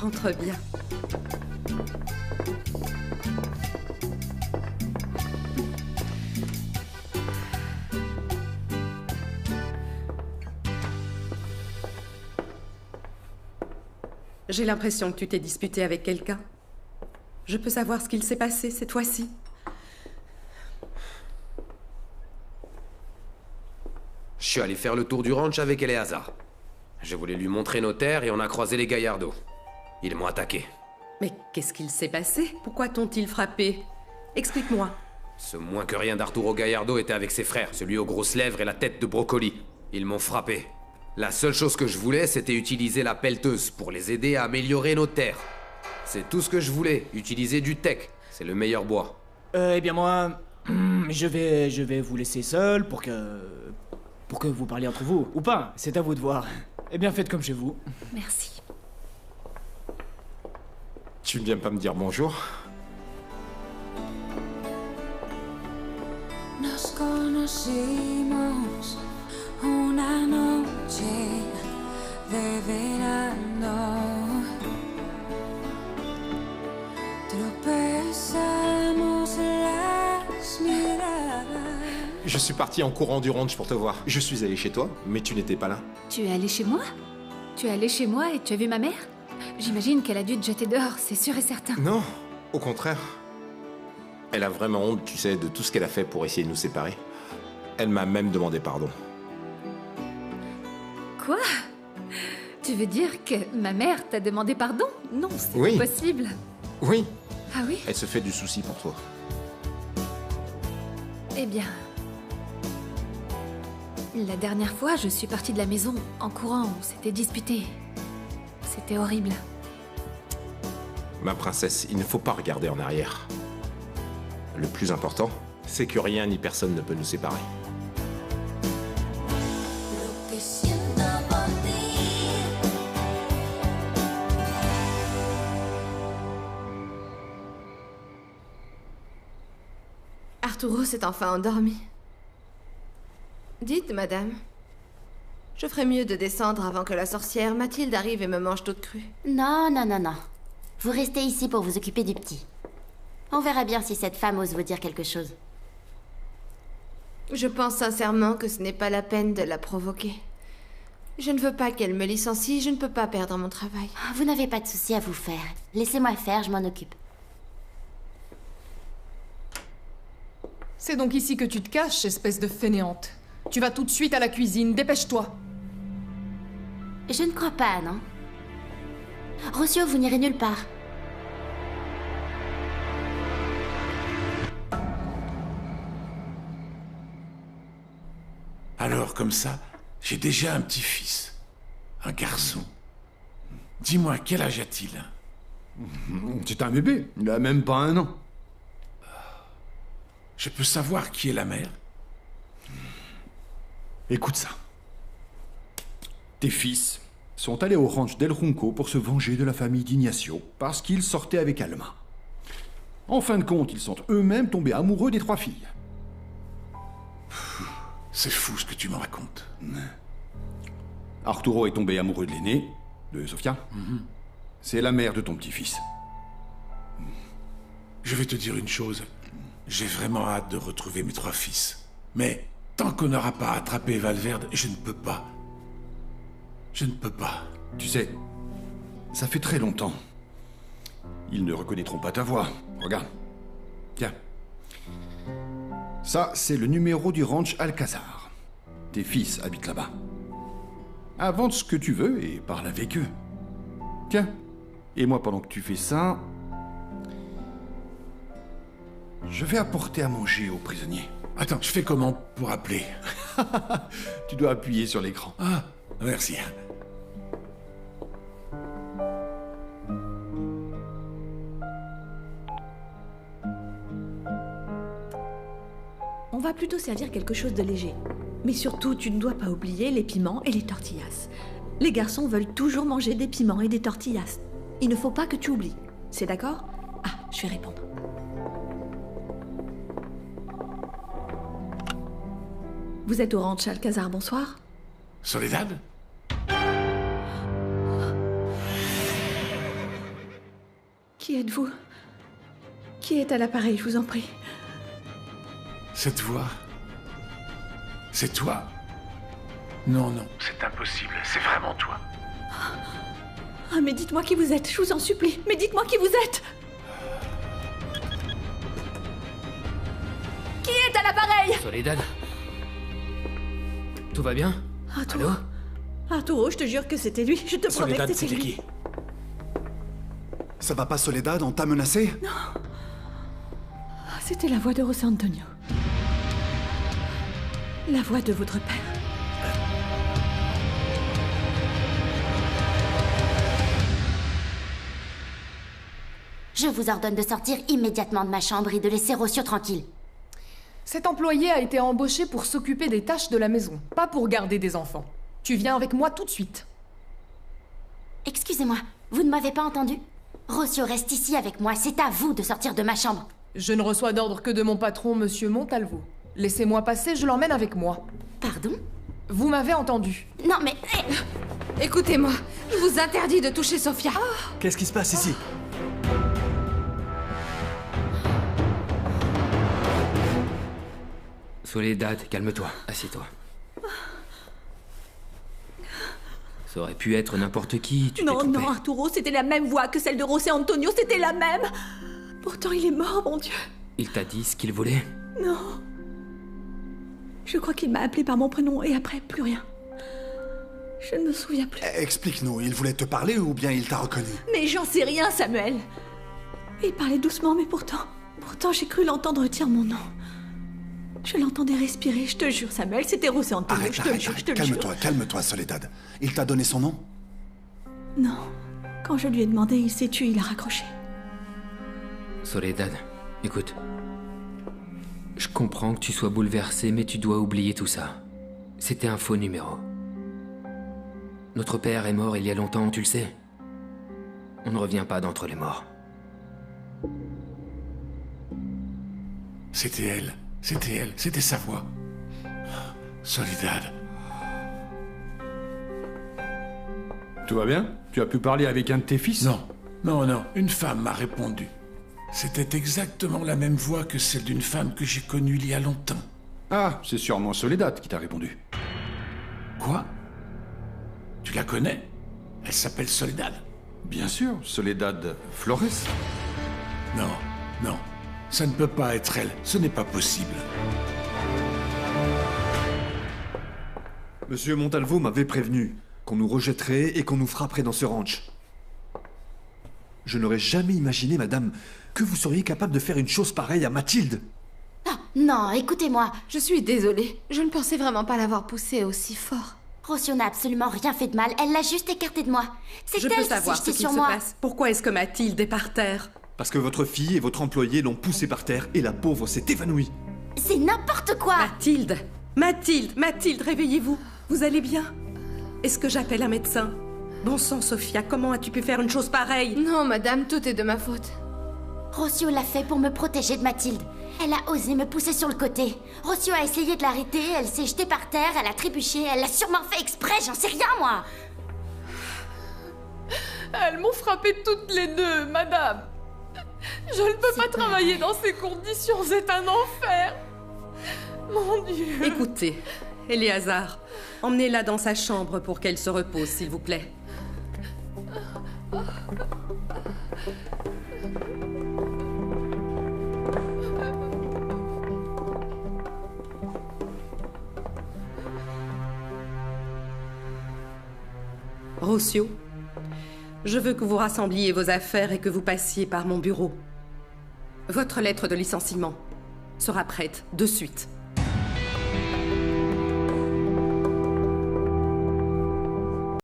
Rentre bien. J'ai l'impression que tu t'es disputé avec quelqu'un. Je peux savoir ce qu'il s'est passé cette fois-ci? Je suis allé faire le tour du ranch avec Eleazar. Je voulais lui montrer nos terres et on a croisé les Gallardo. Ils m'ont attaqué. Mais qu'est-ce qu'il s'est passé? Pourquoi t'ont-ils frappé? Explique-moi. Ce moins que rien d'Arturo Gallardo était avec ses frères, celui aux grosses lèvres et la tête de brocoli. Ils m'ont frappé. La seule chose que je voulais, c'était utiliser la pelleteuse pour les aider à améliorer nos terres. C'est tout ce que je voulais, utiliser du teck. C'est le meilleur bois. Eh bien moi, je vais vous laisser seul pour que vous parliez entre vous. Ou pas, c'est à vous de voir. Eh bien faites comme chez vous. Merci. Tu ne viens pas me dire bonjour? Nos conocimos una noche de verano. Tropezamos las miradas. Je suis parti en courant du ranch pour te voir. Je suis allé chez toi, mais tu n'étais pas là. Tu es allé chez moi? Tu es allé chez moi et tu as vu ma mère? J'imagine qu'elle a dû te jeter dehors, c'est sûr et certain. Non, au contraire. Elle a vraiment honte, tu sais, de tout ce qu'elle a fait pour essayer de nous séparer. Elle m'a même demandé pardon. Quoi? Tu veux dire que ma mère t'a demandé pardon? Non, c'est Oui. pas possible. Oui, Ah oui? elle se fait du souci pour toi. Eh bien... La dernière fois, je suis partie de la maison en courant, on s'était disputé. C'était horrible. Ma princesse, il ne faut pas regarder en arrière. Le plus important, c'est que rien ni personne ne peut nous séparer. Lo que siento por ti. Arturo s'est enfin endormi. Dites, madame. Je ferais mieux de descendre avant que la sorcière Mathilde arrive et me mange toute crue. Non, non, non, non. Vous restez ici pour vous occuper du petit. On verra bien si cette femme ose vous dire quelque chose. Je pense sincèrement que ce n'est pas la peine de la provoquer. Je ne veux pas qu'elle me licencie, je ne peux pas perdre mon travail. Vous n'avez pas de soucis à vous faire. Laissez-moi faire, je m'en occupe. C'est donc ici que tu te caches, espèce de fainéante. Tu vas tout de suite à la cuisine, dépêche-toi. Je ne crois pas, non? Rossio, vous n'irez nulle part. Alors, comme ça, j'ai déjà un petit-fils. Un garçon. Dis-moi, quel âge a-t-il? C'est un bébé, il a même pas 1 an. Je peux savoir qui est la mère? Écoute ça. Tes fils sont allés au ranch d'El Junco pour se venger de la famille d'Ignacio parce qu'ils sortaient avec Alma. En fin de compte, ils sont eux-mêmes tombés amoureux des 3 filles. C'est fou ce que tu me racontes. Arturo est tombé amoureux de l'aînée, de Sofia. C'est la mère de ton petit-fils. Je vais te dire une chose. J'ai vraiment hâte de retrouver mes 3 fils. Mais tant qu'on n'aura pas attrapé Valverde, je ne peux pas. Je ne peux pas. Tu sais, ça fait très longtemps. Ils ne reconnaîtront pas ta voix. Regarde. Tiens. Ça, c'est le numéro du ranch Alcazar. Tes fils habitent là-bas. Invente ce que tu veux et parle avec eux. Tiens. Et moi, pendant que tu fais ça... je vais apporter à manger aux prisonniers. Attends, je fais comment pour appeler? Tu dois appuyer sur l'écran. Ah, merci. On va plutôt servir quelque chose de léger. Mais surtout, tu ne dois pas oublier les piments et les tortillas. Les garçons veulent toujours manger des piments et des tortillas. Il ne faut pas que tu oublies. C'est d'accord? Ah, je vais répondre. Vous êtes au ranch Alcazar, bonsoir. Soledad? Qui êtes-vous? Qui est à l'appareil, je vous en prie? Cette voix... C'est toi? Non, non, c'est impossible. C'est vraiment toi. Ah, mais dites-moi qui vous êtes, je vous en supplie. Mais dites-moi qui vous êtes. Qui est à l'appareil? Soledad? Tout va bien? Arturo. Arturo, je te jure que c'était lui. Je te promets que c'était lui. Ça va pas, Soledad? On t'a menacé? Non. C'était la voix de José Antonio. La voix de votre père. Je vous ordonne de sortir immédiatement de ma chambre et de laisser Rocio tranquille. Cet employé a été embauché pour s'occuper des tâches de la maison, pas pour garder des enfants. Tu viens avec moi tout de suite. Excusez-moi, vous ne m'avez pas entendu? Rocio reste ici avec moi, c'est à vous de sortir de ma chambre. Je ne reçois d'ordre que de mon patron, Monsieur Montalvo. Laissez-moi passer, je l'emmène avec moi. Pardon? Vous m'avez entendu. Non mais... Écoutez-moi, je vous interdis de toucher Sofia. Qu'est-ce qui se passe ici? Soledad, calme-toi. Assieds-toi. Ça aurait pu être n'importe qui, tu t'es trompé. Non, Arturo, c'était la même voix que celle de José Antonio, c'était la même. Pourtant, il est mort, mon Dieu. Il t'a dit ce qu'il voulait? Non. Je crois qu'il m'a appelé par mon prénom et après, plus rien. Je ne me souviens plus. Explique-nous, il voulait te parler ou bien il t'a reconnu? Mais j'en sais rien, Samuel. Il parlait doucement, mais pourtant j'ai cru l'entendre dire mon nom. Je l'entendais respirer, je te jure, Samuel, c'était José Antonio, Arrête, je te le jure, je te le jure. Calme-toi, Soledad. Il t'a donné son nom? Non. Quand je lui ai demandé, il s'est tué, il a raccroché. Soledad, écoute. Je comprends que tu sois bouleversée, mais tu dois oublier tout ça. C'était un faux numéro. Notre père est mort il y a longtemps, tu le sais. On ne revient pas d'entre les morts. C'était elle, c'était sa voix. Soledad. Tout va bien? Tu as pu parler avec un de tes fils? Non, une femme m'a répondu. C'était exactement la même voix que celle d'une femme que j'ai connue il y a longtemps. Ah, c'est sûrement Soledad qui t'a répondu. Quoi? Tu la connais? Elle s'appelle Soledad. Bien sûr, Soledad Flores. Non. Ça ne peut pas être elle. Ce n'est pas possible. Monsieur Montalvo m'avait prévenu qu'on nous rejetterait et qu'on nous frapperait dans ce ranch. Je n'aurais jamais imaginé, madame, que vous seriez capable de faire une chose pareille à Mathilde. Ah, non, écoutez-moi. Je suis désolée. Je ne pensais vraiment pas l'avoir poussée aussi fort. Rocio n'a absolument rien fait de mal. Elle l'a juste écarté de moi. C'est Je elle peux qui savoir s'est ce jetée qu'il sur se moi. passe. Pourquoi est-ce que Mathilde est par terre? Parce que votre fille et votre employé l'ont poussée par terre et la pauvre s'est évanouie. C'est n'importe quoi. Mathilde, réveillez-vous. Vous allez bien? Est-ce que j'appelle un médecin? Bon sang, Sofia, comment as-tu pu faire une chose pareille? Non, madame, tout est de ma faute. Rocio l'a fait pour me protéger de Mathilde. Elle a osé me pousser sur le côté. Rocio a essayé de l'arrêter, elle s'est jetée par terre, elle a trébuché, elle l'a sûrement fait exprès, j'en sais rien, moi. Elles m'ont frappé toutes les deux, madame. Je ne peux pas travailler dans ces conditions, c'est un enfer. Mon Dieu. Écoutez, Éléazar, emmenez-la dans sa chambre pour qu'elle se repose, s'il vous plaît. Rocio, je veux que vous rassembliez vos affaires et que vous passiez par mon bureau. Votre lettre de licenciement sera prête de suite.